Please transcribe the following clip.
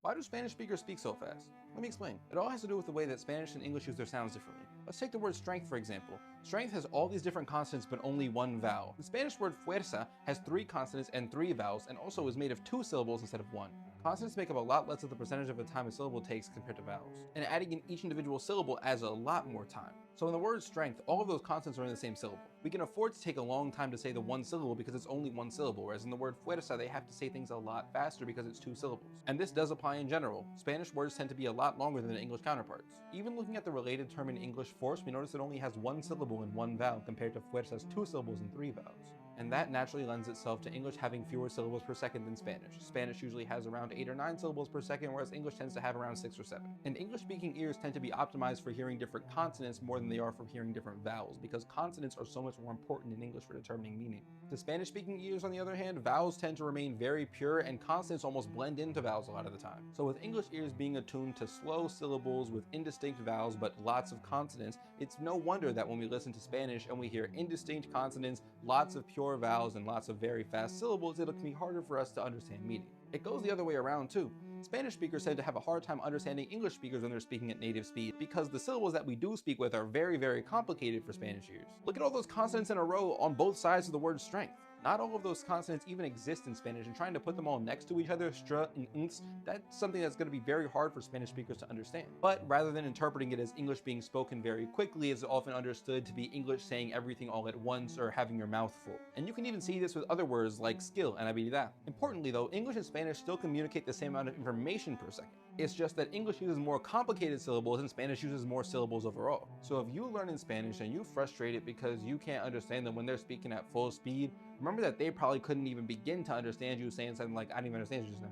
Why do Spanish speakers speak so fast? Let me explain. It all has to do with the way that Spanish and English use their sounds differently. Let's take the word strength for example. Strength has all these different consonants but only one vowel. The Spanish word fuerza has 3 consonants and 3 vowels and also is made of 2 syllables instead of 1. Consonants make up a lot less of the percentage of the time a syllable takes compared to vowels, and adding in each individual syllable adds a lot more time. So in the word strength, all of those consonants are in the same syllable. We can afford to take a long time to say the one syllable because it's only one syllable, whereas in the word fuerza they have to say things a lot faster because it's 2 syllables. And this does apply in general. Spanish words tend to be a lot longer than their English counterparts. Even looking at the related term in English force, we notice it only has 1 syllable and 1 vowel compared to fuerza's 2 syllables and 3 vowels. And that naturally lends itself to English having fewer syllables per second than Spanish. Spanish usually has around 8 or 9 syllables per second, whereas English tends to have around 6 or 7. And English-speaking ears tend to be optimized for hearing different consonants more than they are for hearing different vowels, because consonants are so much more important in English for determining meaning. To Spanish-speaking ears, on the other hand, vowels tend to remain very pure and consonants almost blend into vowels a lot of the time. So with English ears being attuned to slow syllables with indistinct vowels but lots of consonants, it's no wonder that when we listen to Spanish and we hear indistinct consonants, lots of pure vowels, and lots of very fast syllables, it can be harder for us to understand meaning. It goes the other way around too. Spanish speakers tend to have a hard time understanding English speakers when they're speaking at native speed because the syllables that we do speak with are very complicated for Spanish ears. Look at all those consonants in a row on both sides of the word strength. Not all of those consonants even exist in Spanish, and trying to put them all next to each other, stra and nts, that's something that's going to be very hard for Spanish speakers to understand. But rather than interpreting it as English being spoken very quickly, it's often understood to be English saying everything all at once or having your mouth full. And you can even see this with other words like skill and habilidad. Importantly though, English and Spanish still communicate the same amount of information per second. It's just that English uses more complicated syllables and Spanish uses more syllables overall. So if you learn in Spanish and you frustrated because you can't understand them when they're speaking at full speed, remember that they probably couldn't even begin to understand you saying something like, "I didn't even understand you just now."